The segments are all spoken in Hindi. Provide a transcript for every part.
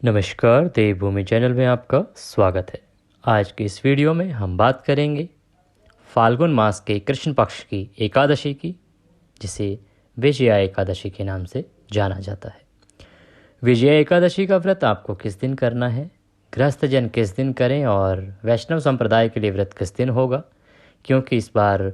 नमस्कार, देवभूमि चैनल में आपका स्वागत है। आज की इस वीडियो में हम बात करेंगे फाल्गुन मास के कृष्ण पक्ष की एकादशी की, जिसे विजया एकादशी के नाम से जाना जाता है। विजया एकादशी का व्रत आपको किस दिन करना है, गृहस्थ जन किस दिन करें और वैष्णव संप्रदाय के लिए व्रत किस दिन होगा, क्योंकि इस बार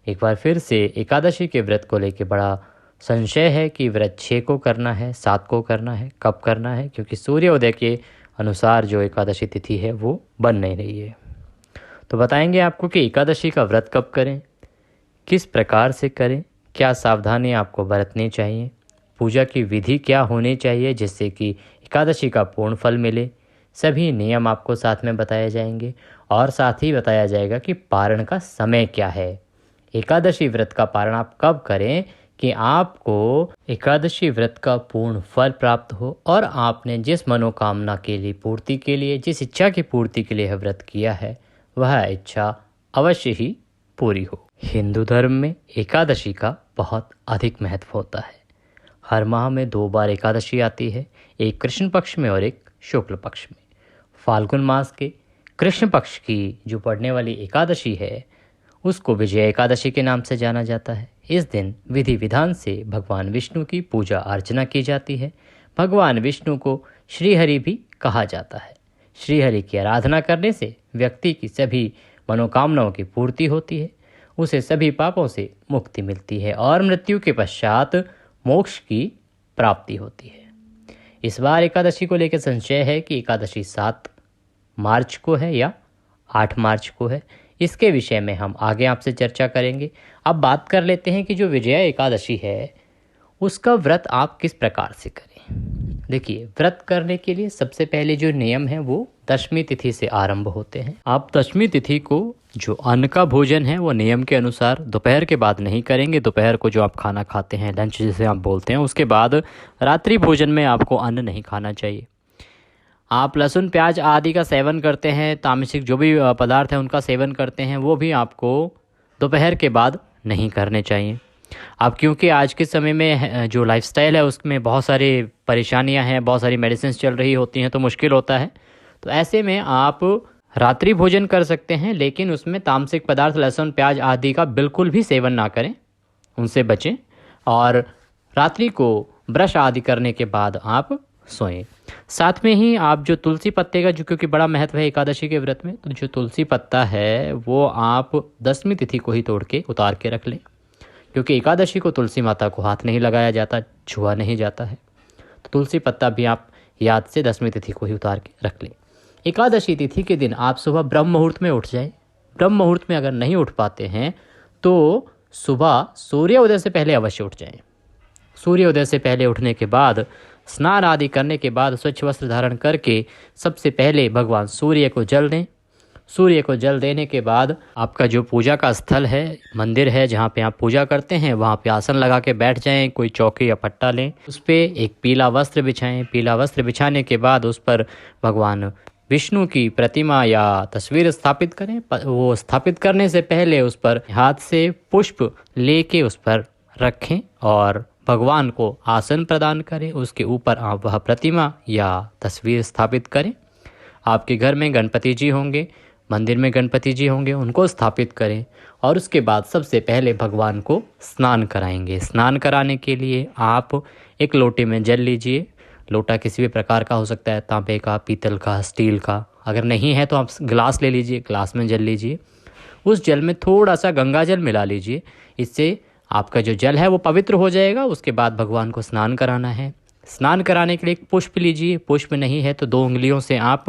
एक बार फिर से एकादशी के व्रत को लेकर बड़ा संशय है कि व्रत 6 को करना है, 7 को करना है, कब करना है, क्योंकि सूर्योदय के अनुसार जो एकादशी तिथि है वो बन नहीं रही है। तो बताएंगे आपको कि एकादशी का व्रत कब करें, किस प्रकार से करें, क्या सावधानी आपको बरतनी चाहिए, पूजा की विधि क्या होनी चाहिए जिससे कि एकादशी का पूर्ण फल मिले। सभी नियम आपको साथ में बताए जाएंगे और साथ ही बताया जाएगा कि पारण का समय क्या है। एकादशी व्रत का पारण आप कब करें कि आपको एकादशी व्रत का पूर्ण फल प्राप्त हो और आपने जिस मनोकामना के लिए पूर्ति के लिए, जिस इच्छा की पूर्ति के लिए व्रत किया है, वह इच्छा अवश्य ही पूरी हो। हिंदू धर्म में एकादशी का बहुत अधिक महत्व होता है। हर माह में 2 बार एकादशी आती है, एक कृष्ण पक्ष में और एक शुक्ल पक्ष में। फाल्गुन मास के कृष्ण पक्ष की जो पड़ने वाली एकादशी है उसको विजया एकादशी के नाम से जाना जाता है। इस दिन विधि विधान से भगवान विष्णु की पूजा अर्चना की जाती है। भगवान विष्णु को श्रीहरि भी कहा जाता है। श्रीहरि की आराधना करने से व्यक्ति की सभी मनोकामनाओं की पूर्ति होती है, उसे सभी पापों से मुक्ति मिलती है और मृत्यु के पश्चात मोक्ष की प्राप्ति होती है। इस बार एकादशी को लेकर संशय है कि एकादशी 7 मार्च को है या 8 मार्च को है। इसके विषय में हम आगे आपसे चर्चा करेंगे। अब बात कर लेते हैं कि जो विजया एकादशी है उसका व्रत आप किस प्रकार से करें। देखिए, व्रत करने के लिए सबसे पहले जो नियम है वो दशमी तिथि से आरंभ होते हैं। आप दशमी तिथि को जो अन्न का भोजन है वो नियम के अनुसार दोपहर के बाद नहीं करेंगे। दोपहर को जो आप खाना खाते हैं, लंच जिसे आप बोलते हैं, उसके बाद रात्रि भोजन में आपको अन्न नहीं खाना चाहिए। आप लहसुन प्याज आदि का सेवन करते हैं, तामसिक जो भी पदार्थ हैं उनका सेवन करते हैं, वो भी आपको दोपहर के बाद नहीं करने चाहिए। अब क्योंकि आज के समय में जो लाइफस्टाइल है उसमें बहुत सारी परेशानियां हैं, बहुत सारी मेडिसिन चल रही होती हैं, तो मुश्किल होता है। तो ऐसे में आप रात्रि भोजन कर सकते हैं, लेकिन उसमें तामसिक पदार्थ लहसुन प्याज आदि का बिल्कुल भी सेवन ना करें, उनसे बचें। और रात्रि को ब्रश आदि करने के बाद आप सोएं। साथ में ही आप जो तुलसी पत्ते का, जो क्योंकि बड़ा महत्व है एकादशी के व्रत में, तो जो तुलसी पत्ता है वो आप दशमी तिथि को ही तोड़ के उतार के रख लें, क्योंकि एकादशी को तुलसी माता को हाथ नहीं लगाया जाता, छुआ नहीं जाता है। तो तुलसी पत्ता भी आप याद से दशमी तिथि को ही उतार के रख लें। एकादशी तिथि के दिन आप सुबह ब्रह्म मुहूर्त में उठ जाएं। ब्रह्म मुहूर्त में अगर नहीं उठ पाते हैं तो सुबह सूर्योदय से पहले अवश्य उठ जाएं। सूर्योदय से पहले उठने के बाद स्नान आदि करने के बाद स्वच्छ वस्त्र धारण करके सबसे पहले भगवान सूर्य को जल दें। सूर्य को जल देने के बाद आपका जो पूजा का स्थल है, मंदिर है जहाँ पे आप पूजा करते हैं, वहाँ पे आसन लगा के बैठ जाएं। कोई चौकी या पट्टा लें, उस पर एक पीला वस्त्र बिछाएं। पीला वस्त्र बिछाने के बाद उस पर भगवान विष्णु की प्रतिमा या तस्वीर स्थापित करें। वो स्थापित करने से पहले उस पर हाथ से पुष्प लेके उस पर रखें और भगवान को आसन प्रदान करें। उसके ऊपर आप वह प्रतिमा या तस्वीर स्थापित करें। आपके घर में गणपति जी होंगे, मंदिर में गणपति जी होंगे, उनको स्थापित करें और उसके बाद सबसे पहले भगवान को स्नान कराएंगे। स्नान कराने के लिए आप एक लोटे में जल लीजिए। लोटा किसी भी प्रकार का हो सकता है, तांबे का, पीतल का, स्टील का। अगर नहीं है तो आप गिलास ले लीजिए, गिलास में जल लीजिए। उस जल में थोड़ा सा गंगा जल मिला लीजिए, इससे आपका जो जल है वो पवित्र हो जाएगा। उसके बाद भगवान को स्नान कराना है। स्नान कराने के लिए एक पुष्प लीजिए। पुष्प नहीं है तो 2 उंगलियों से आप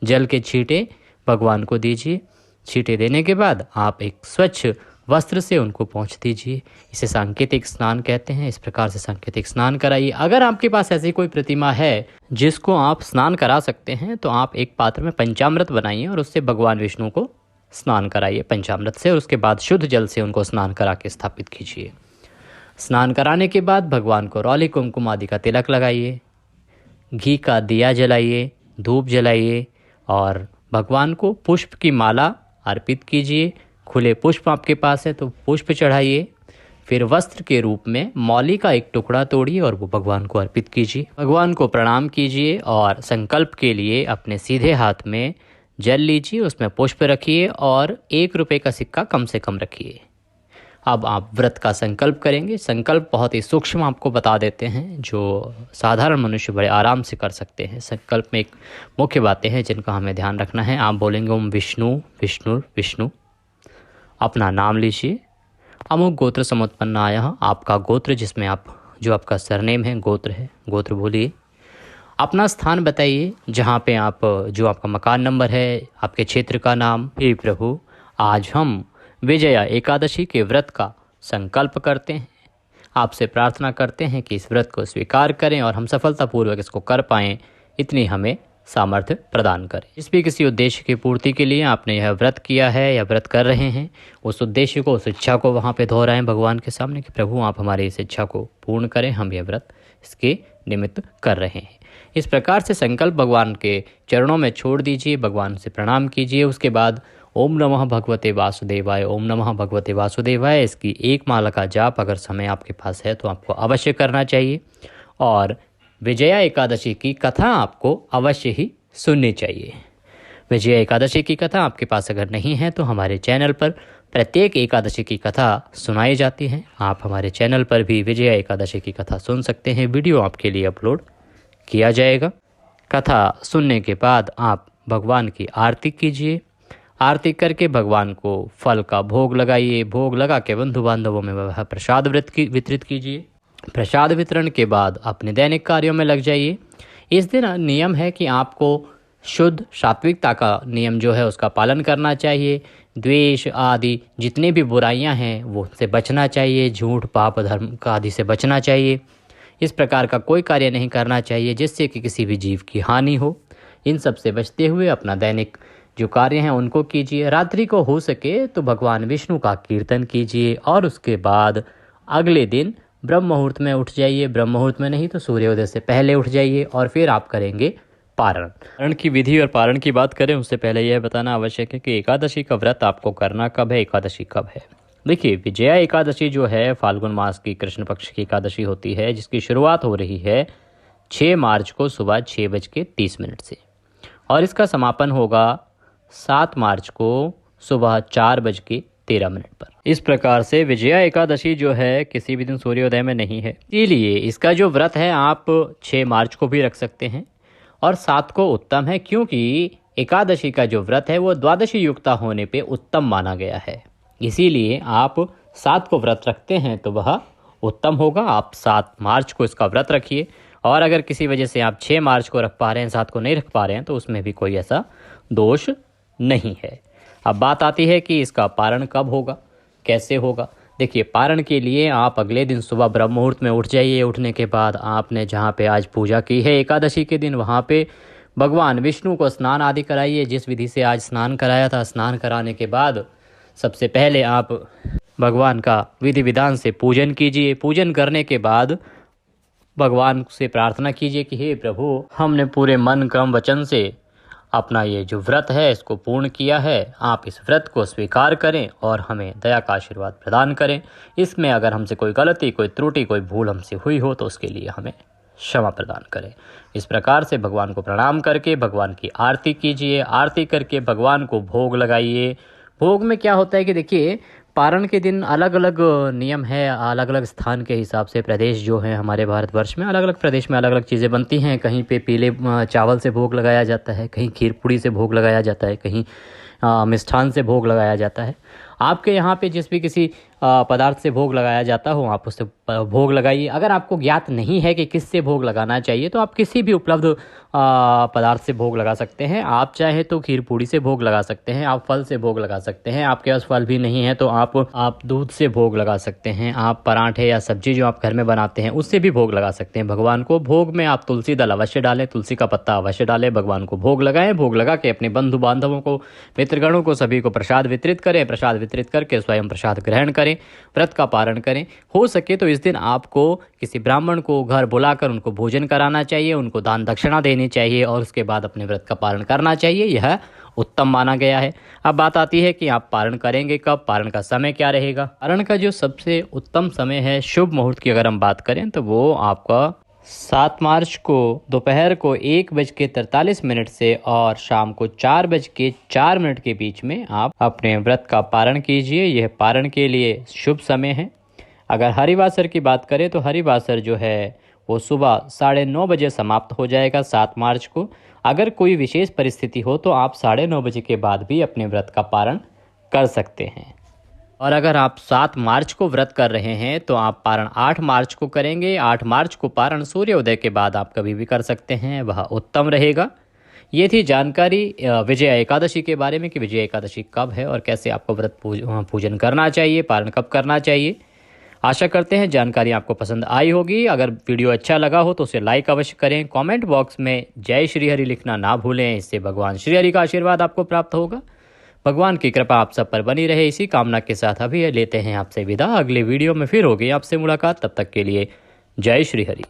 जल के छींटे भगवान को दीजिए। छींटे देने के बाद आप एक स्वच्छ वस्त्र से उनको पोंछ दीजिए। इसे सांकेतिक स्नान कहते हैं। इस प्रकार से सांकेतिक स्नान कराइए। अगर आपके पास ऐसी कोई प्रतिमा है जिसको आप स्नान करा सकते हैं तो आप एक पात्र में पंचामृत बनाइए और उससे भगवान विष्णु को स्नान कराइए पंचामृत से। और उसके बाद शुद्ध जल से उनको स्नान करा के स्थापित कीजिए। स्नान कराने के बाद भगवान को रौली कुमकुम आदि का तिलक लगाइए, घी का दिया जलाइए, धूप जलाइए और भगवान को पुष्प की माला अर्पित कीजिए। खुले पुष्प आपके पास है तो पुष्प चढ़ाइए। फिर वस्त्र के रूप में मौली का एक टुकड़ा तोड़िए और वो भगवान को अर्पित कीजिए। भगवान को प्रणाम कीजिए और संकल्प के लिए अपने सीधे हाथ में जल लीजिए, उसमें पुष्प रखिए और 1 रुपये का सिक्का कम से कम रखिए। अब आप व्रत का संकल्प करेंगे। संकल्प बहुत ही सूक्ष्म आपको बता देते हैं, जो साधारण मनुष्य बड़े आराम से कर सकते हैं। संकल्प में एक मुख्य बातें हैं जिनका हमें ध्यान रखना है। आप बोलेंगे ओम विष्णु विष्णु विष्णु, अपना नाम लीजिए। अमुक गोत्र समुत्पन्नाय, आपका गोत्र जिसमें आप, जो आपका सरनेम है, गोत्र है, गोत्र बोलिए। अपना स्थान बताइए जहाँ पे आप, जो आपका मकान नंबर है, आपके क्षेत्र का नाम। हे प्रभु, आज हम विजया एकादशी के व्रत का संकल्प करते हैं। आपसे प्रार्थना करते हैं कि इस व्रत को स्वीकार करें और हम सफलतापूर्वक इसको कर पाएँ, इतनी हमें सामर्थ्य प्रदान करें। जिस भी किसी उद्देश्य की पूर्ति के लिए आपने यह व्रत किया है या व्रत कर रहे हैं, उस उद्देश्य को, उस इच्छा को वहाँ पे दोहराएं भगवान के सामने कि प्रभु आप हमारी इस इच्छा को पूर्ण करें, हम यह व्रत इसके निमित्त कर रहे हैं। इस प्रकार से संकल्प भगवान के चरणों में छोड़ दीजिए, भगवान से प्रणाम कीजिए। उसके बाद ओम नमः भगवते वासुदेवाय, ओम नमः भगवते वासुदेवाय, इसकी 1 माला का जाप अगर समय आपके पास है तो आपको अवश्य करना चाहिए। और विजया एकादशी की कथा आपको अवश्य ही सुननी चाहिए। विजया एकादशी की कथा आपके पास अगर नहीं है तो हमारे चैनल पर प्रत्येक एकादशी की कथा सुनाई जाती है। आप हमारे चैनल पर भी विजया एकादशी की कथा सुन सकते हैं। वीडियो आपके लिए अपलोड किया जाएगा। कथा सुनने के बाद आप भगवान की आरती कीजिए। आरती करके भगवान को फल का भोग लगाइए। भोग लगा के बंधु बांधवों में वह प्रसाद वितरित कीजिए। प्रसाद वितरण के बाद अपने दैनिक कार्यों में लग जाइए। इस दिन नियम है कि आपको शुद्ध सात्विकता का नियम जो है उसका पालन करना चाहिए। द्वेष आदि जितनी भी बुराइयां हैं वो उससे बचना चाहिए। झूठ, पाप, धर्म का आदि से बचना चाहिए। इस प्रकार का कोई कार्य नहीं करना चाहिए जिससे कि किसी भी जीव की हानि हो। इन सब से बचते हुए अपना दैनिक जो कार्य हैं उनको कीजिए। रात्रि को हो सके तो भगवान विष्णु का कीर्तन कीजिए और उसके बाद अगले दिन ब्रह्म मुहूर्त में उठ जाइए। ब्रह्म मुहूर्त में नहीं तो सूर्योदय से पहले उठ जाइए और फिर आप करेंगे पारण। पारण की विधि और पारण की बात करें उससे पहले यह बताना आवश्यक है कि एकादशी का व्रत आपको करना कब है, एकादशी कब है। देखिए, विजया एकादशी जो है फाल्गुन मास की कृष्ण पक्ष की एकादशी होती है, जिसकी शुरुआत हो रही है 6 मार्च को सुबह 6:30 से और इसका समापन होगा 7 मार्च को सुबह 4:13 पर। इस प्रकार से विजया एकादशी जो है किसी भी दिन सूर्योदय में नहीं है, इसलिए इसका जो व्रत है आप 6 मार्च को भी रख सकते हैं और 7 को उत्तम है, क्योंकि एकादशी का जो व्रत है वो द्वादशी युक्ता होने पे उत्तम माना गया है। इसीलिए आप 7 को व्रत रखते हैं तो वह उत्तम होगा। आप 7 मार्च को इसका व्रत रखिए और अगर किसी वजह से आप 6 मार्च को रख पा रहे हैं, 7 को नहीं रख पा रहे हैं, तो उसमें भी कोई ऐसा दोष नहीं है। अब बात आती है कि इसका पारण कब होगा, कैसे होगा। देखिए, पारण के लिए आप अगले दिन सुबह ब्रह्म मुहूर्त में उठ जाइए। उठने के बाद आपने जहाँ पे आज पूजा की है एकादशी के दिन, वहाँ पे भगवान विष्णु को स्नान आदि कराइए। जिस विधि से आज स्नान कराया था, स्नान कराने के बाद सबसे पहले आप भगवान का विधि विधान से पूजन कीजिए। पूजन करने के बाद भगवान से प्रार्थना कीजिए कि हे प्रभु, हमने पूरे मन, कर्म, वचन से अपना ये जो व्रत है इसको पूर्ण किया है। आप इस व्रत को स्वीकार करें और हमें दया का आशीर्वाद प्रदान करें। इसमें अगर हमसे कोई गलती, कोई त्रुटि, कोई भूल हमसे हुई हो तो उसके लिए हमें क्षमा प्रदान करें। इस प्रकार से भगवान को प्रणाम करके भगवान की आरती कीजिए। आरती करके भगवान को भोग लगाइए। भोग में क्या होता है कि देखिए, पारण के दिन अलग अलग नियम है। अलग अलग स्थान के हिसाब से प्रदेश जो है हमारे भारतवर्ष में, अलग अलग प्रदेश में अलग अलग चीज़ें बनती हैं। कहीं पे पीले चावल से भोग लगाया जाता है, कहीं खीर पूड़ी से भोग लगाया जाता है, कहीं मिष्ठान से भोग लगाया जाता है। आपके यहाँ पे जिस भी किसी पदार्थ से भोग लगाया जाता हो आप उससे भोग लगाइए। अगर आपको ज्ञात नहीं है कि किस से भोग लगाना चाहिए तो आप किसी भी उपलब्ध पदार्थ से भोग लगा सकते हैं। आप चाहे तो खीर पूड़ी से भोग लगा सकते हैं, आप फल से भोग लगा सकते हैं। आपके पास फल भी नहीं है तो आप दूध से भोग लगा सकते हैं। आप पराठे या सब्जी जो आप घर में बनाते हैं उससे भी भोग लगा सकते हैं भगवान को। भोग में आप तुलसी दल अवश्य डालें, तुलसी का पत्ता अवश्य डालें, भगवान को भोग लगाएं। भोग लगा के अपने बंधु बांधवों को, मित्रगणों को, सभी को प्रसाद वितरित करें। प्रसाद वितरित करके स्वयं प्रसाद ग्रहण करें, व्रत का पारण करें। हो सके तो इस दिन आपको किसी ब्राह्मण को घर बुलाकर उनको भोजन कराना चाहिए, उनको दान दक्षिणा देनी चाहिए और उसके बाद अपने व्रत का पालन करना चाहिए। यह उत्तम माना गया है। अब बात आती है कि आप पारण करेंगे कब, पारण का समय क्या रहेगा। पारण का जो सबसे उत्तम समय है, शुभ मुहूर्त की अगर हम बात करें तो वो आपका 7 मार्च को दोपहर को 1:43 से और शाम को 4:04 के बीच में आप अपने व्रत का पारण कीजिए। यह पारण के लिए शुभ समय है। अगर हरिवासर की बात करें तो हरिवासर जो है वो सुबह 9:30 बजे समाप्त हो जाएगा 7 मार्च को। अगर कोई विशेष परिस्थिति हो तो आप 9:30 बजे के बाद भी अपने व्रत का पारण कर सकते हैं। और अगर आप 7 मार्च को व्रत कर रहे हैं तो आप पारण 8 मार्च को करेंगे। 8 मार्च को पारण सूर्योदय के बाद आप कभी भी कर सकते हैं, वह उत्तम रहेगा। ये थी जानकारी विजया एकादशी के बारे में कि विजया एकादशी कब है और कैसे आपको व्रत पूजन करना चाहिए, पारण कब करना चाहिए। आशा करते हैं जानकारी आपको पसंद आई होगी। अगर वीडियो अच्छा लगा हो तो उसे लाइक अवश्य करें। कमेंट बॉक्स में जय श्री हरि लिखना ना भूलें, इससे भगवान श्री हरि का आशीर्वाद आपको प्राप्त होगा। भगवान की कृपा आप सब पर बनी रहे, इसी कामना के साथ अभी लेते हैं आपसे विदा। अगले वीडियो में फिर होगी आपसे मुलाकात, तब तक के लिए जय श्री हरि।